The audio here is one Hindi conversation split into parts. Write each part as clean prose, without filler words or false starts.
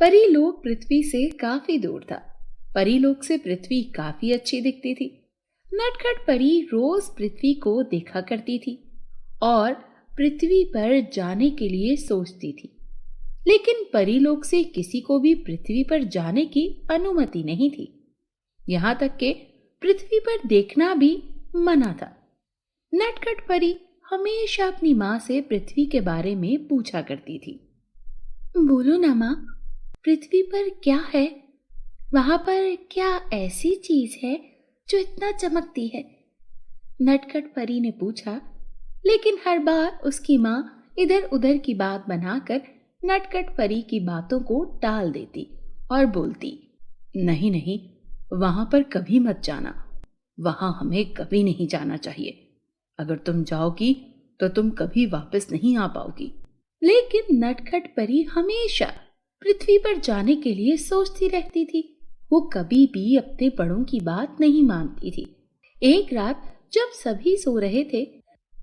परीलोक पृथ्वी से काफी दूर था। परीलोक से पृथ्वी काफी अच्छी दिखती थी। नटखट परी रोज पृथ्वी को देखा करती थी और पृथ्वी पर जाने के लिए सोचती थी। लेकिन परीलोक से किसी को भी पृथ्वी पर जाने की अनुमति नहीं थी। यहाँ तक कि पृथ्वी पर देखना भी मना था। नटखट परी हमेशा अपनी माँ से पृथ्वी के बारे में पूछा करती थी। बोलो ना माँ, पृथ्वी पर क्या है? वहां पर क्या ऐसी चीज है जो इतना चमकती है? नटखट परी ने पूछा। लेकिन हर बार उसकी माँ इधर उधर की बात बनाकर नटखट परी की बातों को टाल देती और बोलती, नहीं नहीं, वहां पर कभी मत जाना। वहां हमें कभी नहीं जाना चाहिए। अगर तुम जाओगी तो तुम कभी वापस नहीं आ पाओगी। लेकिन नटखट परी हमेशा पृथ्वी पर जाने के लिए सोचती रहती थी। वो कभी भी अपने बड़ों की बात नहीं मानती थी। एक रात जब सभी सो रहे थे,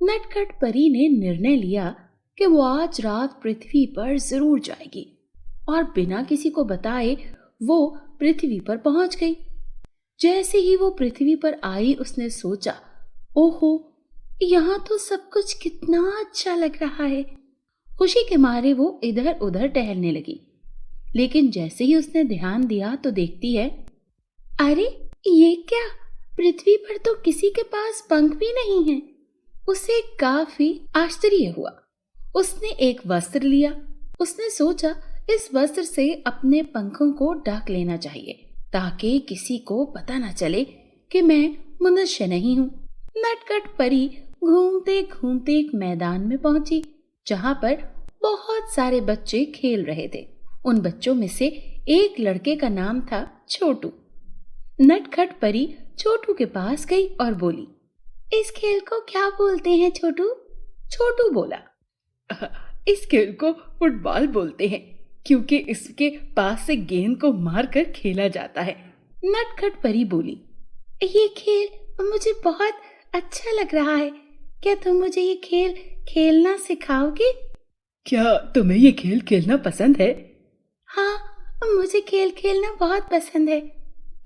नटखट परी ने निर्णय लिया कि वो आज रात पृथ्वी पर जरूर जाएगी और बिना किसी को बताए वो पृथ्वी पर पहुंच गई। जैसे ही वो पृथ्वी पर आई, उसने सोचा, ओहो, यहाँ तो सब कुछ कितना अच्छा लग रहा है। खुशी के मारे वो इधर उधर टहलने लगी। लेकिन जैसे ही उसने ध्यान दिया तो देखती है, अरे ये क्या, पृथ्वी पर तो किसी के पास पंख भी नहीं है। उसे काफी आश्चर्य हुआ। उसने एक वस्त्र लिया। उसने सोचा इस वस्त्र से अपने पंखों को ढक लेना चाहिए ताकि किसी को पता न चले कि मैं मनुष्य नहीं हूँ। नटखट परी घूमते घूमते एक मैदान में पहुंची जहाँ पर बहुत सारे बच्चे खेल रहे थे। उन बच्चों में से एक लड़के का नाम था छोटू। नटखट परी छोटू के पास गई और बोली, इस खेल को क्या बोलते हैं छोटू? छोटू बोला, इस खेल को फुटबॉल बोलते हैं क्योंकि इसके पास से गेंद को मारकर खेला जाता है। नटखट परी बोली, ये खेल मुझे बहुत अच्छा लग रहा है। क्या तुम मुझे ये खेल खेलना सिखाओगे? क्या तुम्हें ये खेल खेलना पसंद है? हाँ, मुझे खेल खेलना बहुत पसंद है।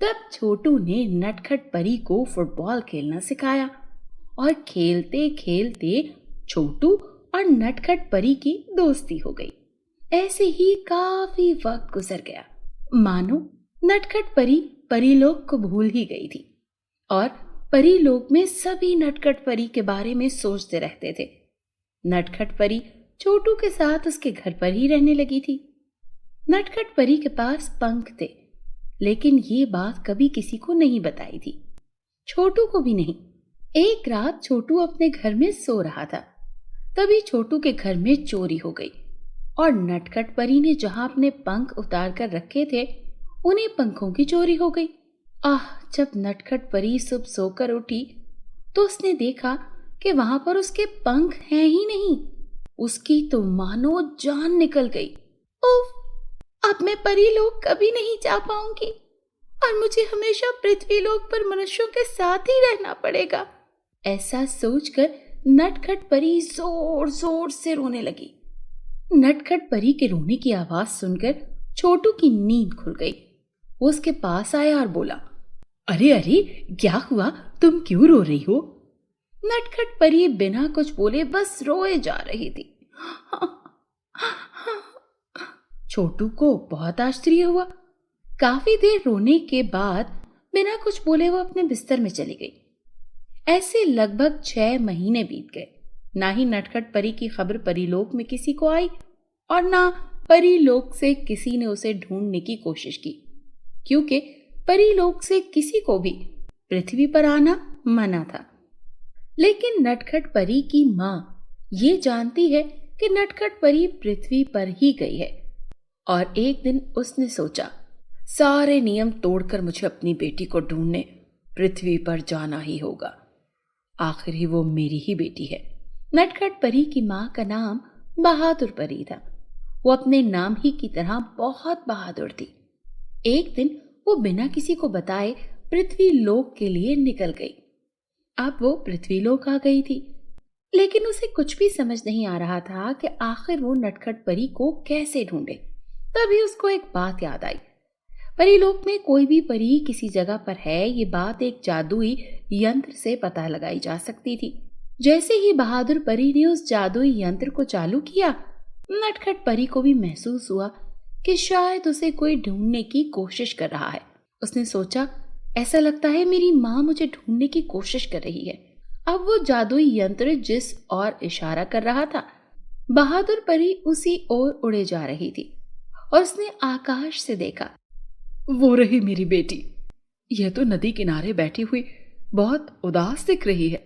तब छोटू ने नटखट परी को फुटबॉल खेलना सिखाया और खेलते खेलते छोटू और नटखट परी की दोस्ती हो गई। ऐसे ही काफी वक्त गुजर गया, मानो नटखट परी परीलोक को भूल ही गई थी और परीलोक में सभी नटखट परी के बारे में सोचते रहते थे। नटखट परी छोटू के साथ उसके घर पर ही रहने लगी थी। नटखट परी के पास पंख थे, लेकिन ये बात कभी किसी को नहीं बताई थी, छोटू को भी नहीं। एक रात छोटू अपने घर में सो रहा था, तभी छोटू के घर में चोरी हो गई और नटखट परी ने जहां अपने पंख उतार कर रखे थे, उन्हीं पंखों की चोरी हो गई। जब नटखट परी सुबह सोकर उठी तो उसने देखा कि वहां पर उसके पंख हैं ही नहीं। उसकी तो मानो जान निकल गई। उफ, अब मैं परीलोक कभी नहीं जा पाऊंगी और मुझे हमेशा पृथ्वीलोक पर मनुष्यों के साथ ही रहना पड़ेगा। ऐसा सोचकर नटखट परी जोर जोर से रोने लगी। नटखट परी के रोने की आवाज सुनकर छोटू की नींद खुल गई। वो उसके पास आया और बोला, अरे अरे, क्या हुआ? तुम क्यों रो रही हो? नटखट परी बिना कुछ बोले बस रोए जा रही थी। छोटू को बहुत आश्चर्य हुआ। काफी देर रोने के बाद बिना कुछ बोले वो अपने बिस्तर में चली गई। ऐसे लगभग 6 महीने बीत गए। ना ही नटखट परी की खबर परीलोक में किसी को आई और ना परीलोक से किसी ने उसे ढूंढने की कोशिश की, क्योंकि परीलोक से किसी को भी पृथ्वी पर आना मना था। लेकिन नटखट परी की माँ ये जानती है कि नटखट परी पृथ्वी पर ही गई है और एक दिन उसने सोचा, सारे नियम तोड़कर मुझे अपनी बेटी को ढूंढने पृथ्वी पर जाना ही होगा। आखिर ही वो मेरी ही बेटी है। नटखट परी की माँ का नाम बहादुर परी था। वो अपने नाम ही की तरह बहुत बहादुर थी। एक दिन वो बिना किसी को बताए पृथ्वी लोक के लिए निकल गई। अब वो पृथ्वी लोक आ गई थी, लेकिन उसे कुछ भी समझ नहीं आ रहा था कि आखिर वो नटखट परी को कैसे ढूंढे। तभी उसको एक बात याद आई। परीलोक में कोई भी परी किसी जगह पर है, ये बात एक जादुई यंत्र से पता लगाई जा सकती थी। जैसे ही बहादुर परी ने उस जादुई यंत्र को चालू किया, नटखट परी को भी महसूस हुआ कि शायद उसे कोई ढूंढने की कोशिश कर रहा है। उसने सोचा, ऐसा लगता है मेरी माँ मुझे ढूंढने की कोशिश कर रही है। अब वो जादुई यंत्र जिस ओर इशारा कर रहा था, बहादुर परी उसी ओर उड़े जा रही थी और उसने आकाश से देखा। वो रही मेरी बेटी। यह तो नदी किनारे बैठी हुई बहुत उदास दिख रही है।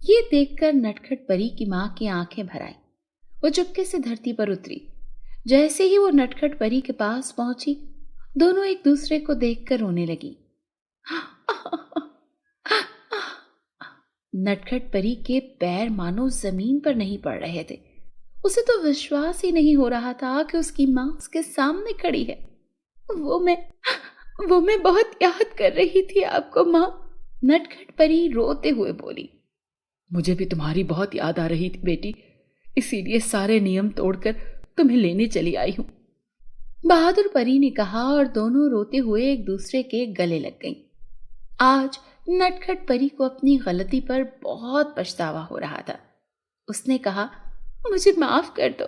ये देखकर नटखट परी की माँ की आंखें भर आई। वो चुपके से धरती पर उतरी। जैसे ही वो नटखट परी के पास पहुंची, दोनों एक दूसरे को देखकर रोने लगी। नटखट परी के पैर मानो जमीन पर नहीं पड़ रहे थे। उसे तो विश्वास ही नहीं हो रहा था कि उसकी माँ उसके सामने खड़ी है। वो मैं बहुत याद कर रही थी आपको माँ, नटखट परी रोते हुए बोली। मुझे भी तुम्हारी बहुत याद आ रही थी बेटी, इसीलिए सारे नियम तोड़कर तुम्हें लेने चली आई हूं, बहादुर परी ने कहा और दोनों रोते हुए एक दूसरे के गले लग गईं। आज नटखट परी को अपनी गलती पर बहुत पछतावा हो रहा था। उसने कहा, मुझे माफ कर दो।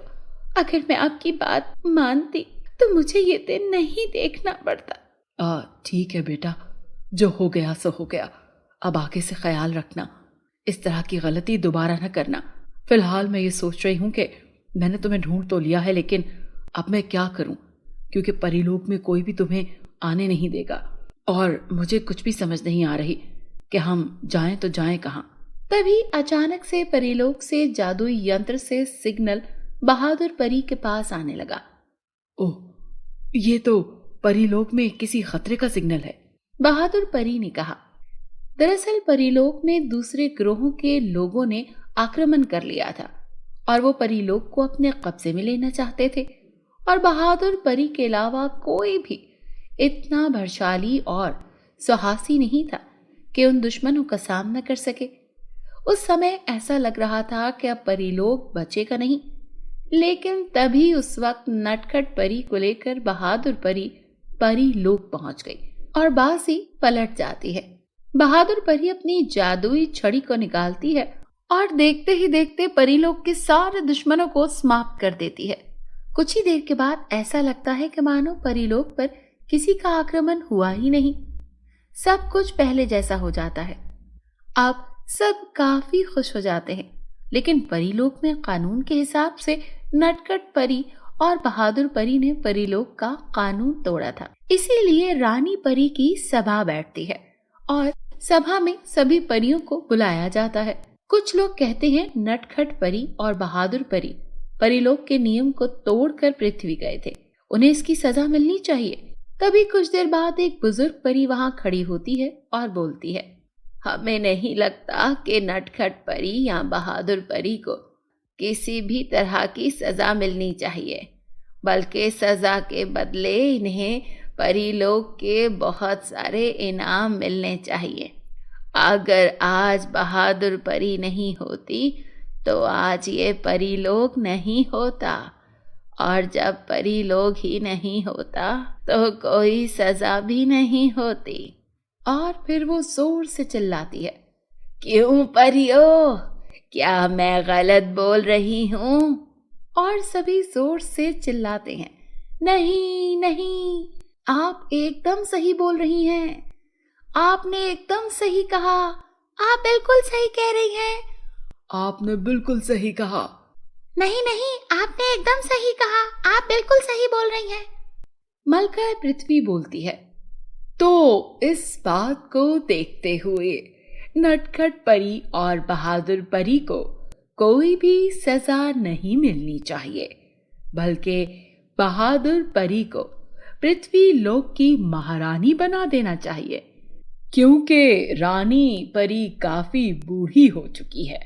अगर मैं आपकी बात मानती तो मुझे ये दिन नहीं देखना पड़ता। ठीक है बेटा, जो हो गया सो हो गया। अब आगे से ख्याल रखना, इस तरह की गलती दोबारा न करना। फिलहाल मैं ये सोच रही हूँ कि मैंने तुम्हें ढूंढ तो लिया है, लेकिन अब मैं क्या करूं, क्योंकि परीलोक में कोई भी तुम्हें आने नहीं देगा और मुझे कुछ भी समझ नहीं आ रही कि हम जाएं तो जाएं कहाँ। तभी अचानक से परीलोक से जादुई यंत्र से सिग्नल बहादुर परी के पास आने लगा। ओह, ये तो परीलोक में किसी खतरे का सिग्नल है, बहादुर परी ने कहा। दरअसल परीलोक में दूसरे ग्रहों के लोगों ने आक्रमण कर लिया था और वो परीलोक को अपने कब्जे में लेना चाहते थे, और बहादुर परी के अलावा कोई भी इतना बलशाली और साहसी नहीं था कि उन दुश्मनों का सामना कर सके। उस समय ऐसा लग रहा था कि अब परीलोक बचेगा नहीं, लेकिन तभी उस वक्त नटखट परी को लेकर बहादुर परी परीलोक पहुंच गई और बाजी पलट जाती है। बहादुर परी अपनी जादुई छड़ी को निकालती है और देखते ही देखते परीलोक के सारे दुश्मनों को समाप्त कर देती है। कुछ ही देर के बाद ऐसा लगता है कि मानो परीलोक पर किसी का आक्रमण हुआ ही नहीं। सब कुछ पहले जैसा हो जाता है। अब सब काफी खुश हो जाते हैं, लेकिन परीलोक में कानून के हिसाब से नटखट परी और बहादुर परी ने परीलोक का कानून तोड़ा था। इसीलिए रानी परी की सभा बैठती है और सभा में सभी परियों को बुलाया जाता है। कुछ लोग कहते हैं नटखट परी और बहादुर परी परीलोक के नियम को तोड़कर पृथ्वी गए थे, उन्हें इसकी सजा मिलनी चाहिए। तभी कुछ देर बाद एक बुजुर्ग परी वहां खड़ी होती है और बोलती है, हमें नहीं लगता कि नटखट परी या बहादुर परी को किसी भी तरह की सजा मिलनी चाहिए, बल्कि सजा के बदले इन्हें परीलोक के बहुत सारे इनाम मिलने चाहिए। अगर आज बहादुर परी नहीं होती तो आज ये परीलोक नहीं होता, और जब परीलोक ही नहीं होता तो कोई सजा भी नहीं होती। और फिर वो जोर से चिल्लाती है, क्यों परियों, क्या मैं गलत बोल रही हूँ? और सभी जोर से चिल्लाते हैं, नहीं नहीं, आप एकदम सही बोल रही हैं, आपने एकदम सही कहा, आप बिल्कुल सही कह रही हैं, आपने बिल्कुल सही कहा, नहीं नहीं, आपने एकदम सही कहा, आप बिल्कुल सही बोल रही हैं। मलका पृथ्वी बोलती है, तो इस बात को देखते हुए नटखट परी और बहादुर परी को कोई भी सजा नहीं मिलनी चाहिए, बल्कि बहादुर परी को पृथ्वी लोक की महारानी बना देना चाहिए, क्योंकि रानी परी काफी बूढ़ी हो चुकी है।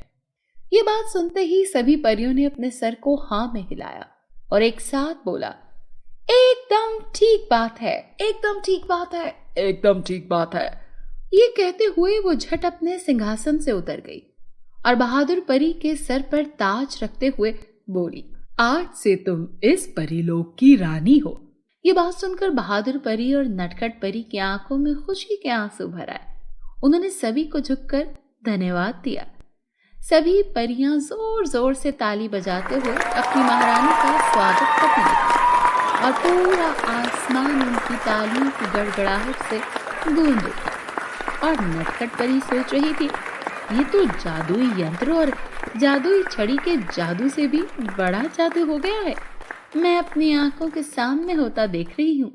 ये बात सुनते ही सभी परियों ने अपने सर को हाँ में हिलाया और एक साथ बोला, एकदम ठीक बात है, एकदम ठीक बात है, एकदम ठीक बात है। ये कहते हुए वो झट अपने सिंहासन से उतर गई और बहादुर परी के सर पर ताज रखते हुए बोली, आज से तुम इस परीलोक की रानी हो। ये बात सुनकर बहादुर परी और नटखट परी की आंखों में खुशी के आंसू भर आए। उन्होंने सभी को झुककर धन्यवाद दिया। सभी परियां जोर जोर से ताली बजाते हुए अपनी महारानी का स्वागत करने लगी और पूरा आसमान उनकी तालियों की गड़गड़ाहट से गूंज उठा। और नटखट परी सोच रही थी, ये तो जादुई यंत्र और जादुई छड़ी के जादू से भी बड़ा जादू हो गया है। मैं अपनी आंखों के सामने होता देख रही हूँ।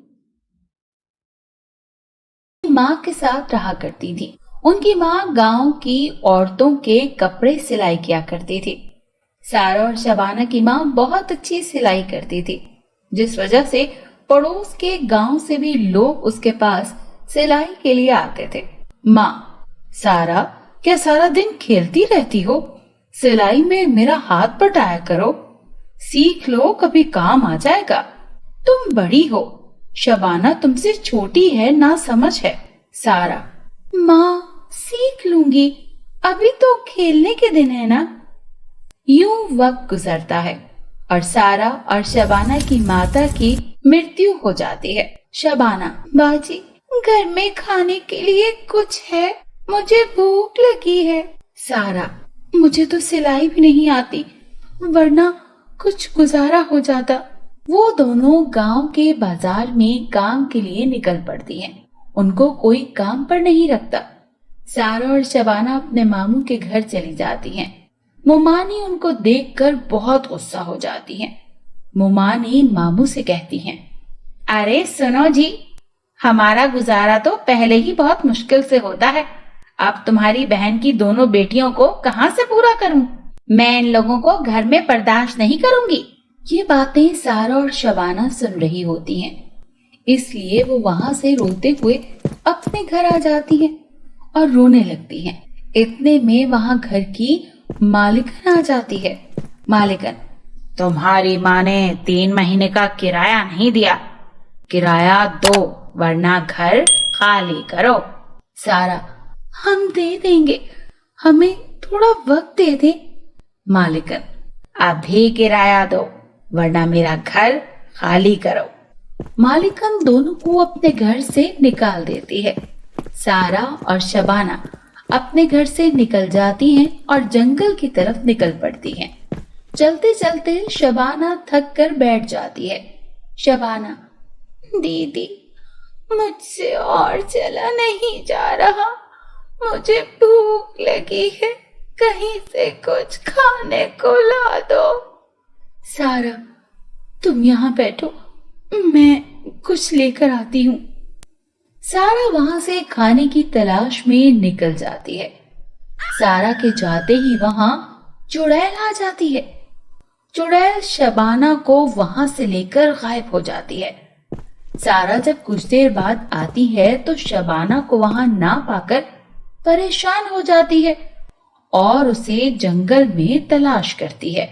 माँ के साथ रहा करती थी। उनकी माँ गांव की औरतों के कपड़े सिलाई किया करती थी। सारा और शबाना की माँ बहुत अच्छी सिलाई करती थी, जिस वजह से पड़ोस के गांव से भी लोग उसके पास सिलाई के लिए आते थे। माँ, सारा, क्या सारा दिन खेलती रहती हो? सिलाई में मेरा हाथ बटाया करो, सीख लो, कभी काम आ जाएगा। तुम बड़ी हो, शबाना तुमसे छोटी है, ना समझ है। सारा, माँ सीख लूंगी, अभी तो खेलने के दिन है ना। यूं वक्त गुजरता है और सारा और शबाना की माता की मृत्यु हो जाती है। शबाना, बाजी घर में खाने के लिए कुछ है? मुझे भूख लगी है। सारा, मुझे तो सिलाई भी नहीं आती, वरना कुछ गुजारा हो जाता। वो दोनों गांव के बाजार में काम के लिए निकल पड़ती हैं। उनको कोई काम पर नहीं रखता। सारा और शबाना अपने मामू के घर चली जाती हैं। मोमानी उनको देखकर बहुत गुस्सा हो जाती हैं। मोमानी मामू से कहती हैं, अरे सुनो जी, हमारा गुजारा तो पहले ही बहुत मुश्किल से होता है, अब तुम्हारी बहन की दोनों बेटियों को कहाँ से पूरा करूं? मैं इन लोगों को घर में बर्दाश्त नहीं करूंगी। ये बातें सारा और शबाना सुन रही होती हैं, इसलिए वो वहां से रोते हुए अपने घर आ जाती हैं और रोने लगती हैं। इतने में वहां घर की मालिकन आ जाती है। मालिकन, तुम्हारी माँ ने 3 महीने का किराया नहीं दिया, किराया दो वरना घर खाली करो। सारा, हम दे देंगे, हमें थोड़ा वक्त दे दे। मालिकन, अभी किराया दो वरना मेरा घर खाली करो। मालिकन दोनों को अपने घर से निकाल देती है। सारा और शबाना अपने घर से निकल जाती हैं और जंगल की तरफ निकल पड़ती हैं। चलते चलते शबाना थक कर बैठ जाती है। शबाना, दीदी मुझसे और चला नहीं जा रहा, मुझे भूख लगी है, कहीं से कुछ खाने को ला दो। सारा, तुम यहाँ बैठो, मैं कुछ लेकर आती हूँ। सारा वहां से खाने की तलाश में निकल जाती है। सारा के जाते ही वहां चुड़ैल आ जाती है। चुड़ैल शबाना को वहां से लेकर गायब हो जाती है। सारा जब कुछ देर बाद आती है तो शबाना को वहां ना पाकर परेशान हो जाती है और उसे जंगल में तलाश करती है।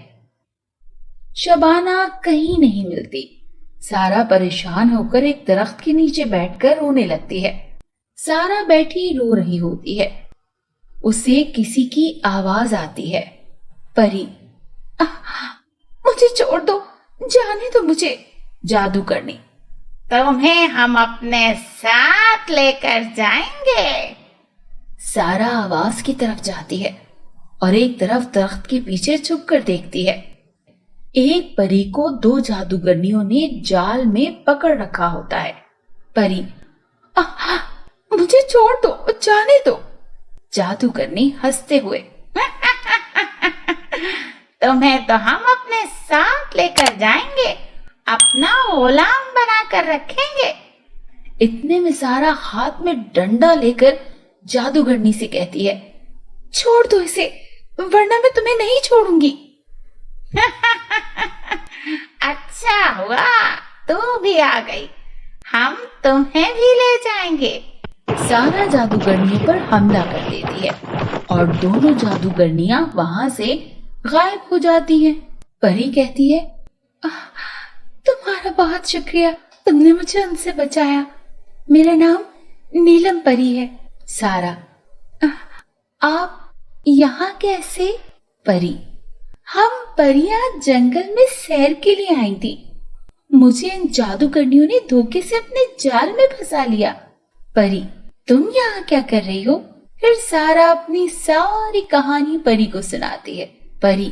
शबाना कहीं नहीं मिलती। सारा परेशान होकर एक दरख्त के नीचे बैठकर रोने लगती है। सारा बैठी रो रही होती है। उसे किसी की आवाज आती है, परी, मुझे छोड़ दो, जाने दो मुझे। जादू करनी, तुम्हें हम अपने साथ लेकर जाएंगे। सारा आवाज की तरफ जाती है और एक तरफ दरख्त के पीछे छुप कर देखती है। एक परी को 2 जादूगरनियों ने जाल में पकड़ रखा होता है। परी, मुझे छोड़ दो, जाने दो। जादूगरनी हंसते हुए, तुम्हें तो हम अपने साथ लेकर जाएंगे, अपना गुलाम बना कर रखेंगे। इतने में सारा हाथ में डंडा लेकर जादूगरनी से कहती है, छोड़ दो इसे, वरना मैं तुम्हें नहीं छोड़ूंगी। अच्छा हुआ तू भी आ गई, हम तुम्हें भी ले जाएंगे। सारा जादूगरनियों पर हमला कर देती है और दोनों जादूगरनियां वहां से गायब हो जाती हैं। परी कहती है, तुम्हारा बहुत शुक्रिया, तुमने मुझे उनसे बचाया। मेरा नाम नीलम परी है। सारा, आप यहाँ कैसे? परी, हम परियां जंगल में सैर के लिए आई थी, मुझे इन जादूगरनियों ने धोखे से अपने जाल में फंसा लिया। परी, तुम यहाँ क्या कर रही हो? फिर सारा अपनी सारी कहानी परी को सुनाती है। परी,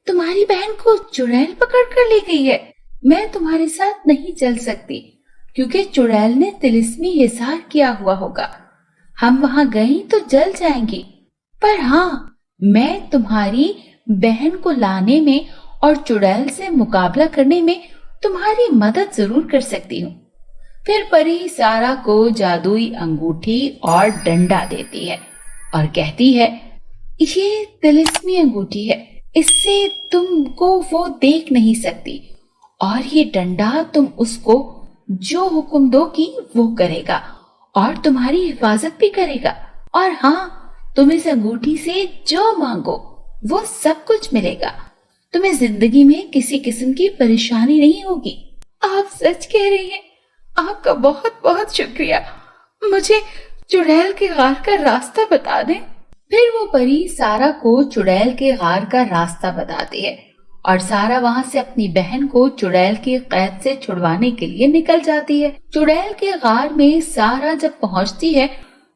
तुम्हारी बहन को चुड़ैल पकड़ कर ले गई है। मैं तुम्हारे साथ नहीं चल सकती क्योंकि चुड़ैल ने तिलिस्मी हिसार किया हुआ होगा। हम वहाँ गए तो जल जाएंगे। पर हाँ, मैं तुम्हारी बहन को लाने में और चुड़ैल से मुकाबला करने में तुम्हारी मदद जरूर कर सकती हूँ। फिर परी सारा को जादुई अंगूठी और डंडा देती है और कहती है, ये तिलिस्मी अंगूठी है, इससे तुमको वो देख नहीं सकती, और ये डंडा तुम उसको जो हुक्म दोगी वो करेगा और तुम्हारी हिफाजत भी करेगा। और हाँ, तुम इस अंगूठी से जो मांगो वो सब कुछ मिलेगा। तुम्हें जिंदगी में किसी किस्म की परेशानी नहीं होगी। आप सच कह रही हैं। आपका बहुत बहुत शुक्रिया। मुझे चुड़ैल के गार का रास्ता बता दें। फिर वो परी सारा को चुड़ैल के गार का रास्ता बताती है और सारा वहाँ से अपनी बहन को चुड़ैल की कैद से छुड़वाने के लिए निकल जाती है। चुड़ैल के गार में सारा जब पहुँचती है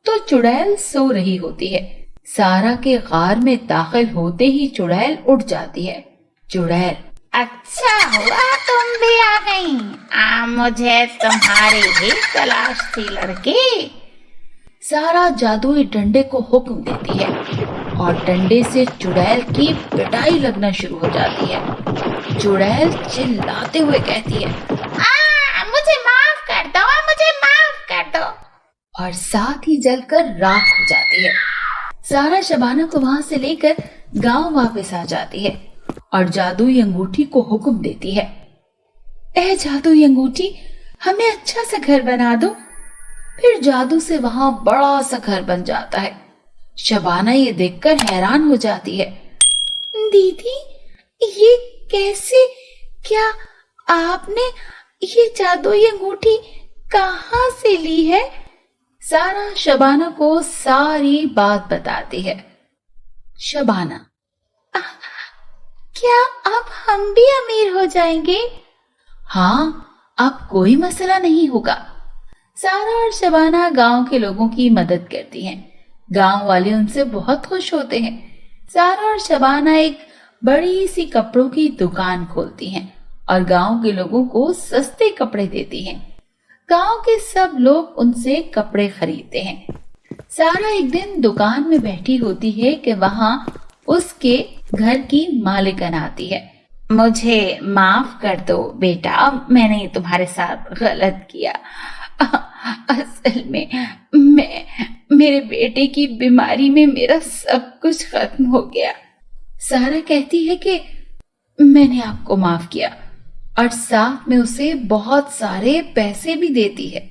तो चुड़ैल सो रही होती है। सारा के गार में दाखिल होते ही चुड़ैल उठ जाती है। चुड़ैल, अच्छा हुआ तुम भी आ गई। मुझे तुम्हारी ही तलाश थी लड़की। सारा जादुई डंडे को हुक्म देती है और डंडे से चुड़ैल की पिटाई लगना शुरू हो जाती है। चुड़ैल चिल्लाते हुए कहती है, मुझे माफ कर दो, मुझे माफ कर दो, और साथ ही जलकर राख हो जाती है। सारा शबाना को वहां से लेकर गांव वापस आ जाती है और जादुई अंगूठी को हुक्म देती है, ए जादुई अंगूठी, हमें अच्छा सा घर बना दो। फिर जादू से वहां बड़ा सा घर बन जाता है। शबाना ये देखकर हैरान हो जाती है। दीदी, ये कैसे? क्या आपने ये जादुई अंगूठी कहाँ से ली है? सारा शबाना को सारी बात बताती है। शबाना, क्या अब हम भी अमीर हो जाएंगे? हाँ, अब कोई मसला नहीं होगा। सारा और शबाना गांव के लोगों की मदद करती हैं। गांव वाले उनसे बहुत खुश होते हैं। सारा और शबाना एक बड़ी सी कपड़ों की दुकान खोलती हैं और गांव के लोगों को सस्ते कपड़े देती हैं। गांव के सब लोग उनसे कपड़े खरीदते हैं। सारा एक दिन दुकान में बैठी होती है कि वहां उसके घर की मालिकन आती है। मुझे माफ कर दो बेटा, मैंने तुम्हारे साथ गलत किया। असल में मेरे बेटे की बीमारी में मेरा सब कुछ खत्म हो गया। सारा कहती है कि मैंने आपको माफ किया और साथ में उसे बहुत सारे पैसे भी देती है।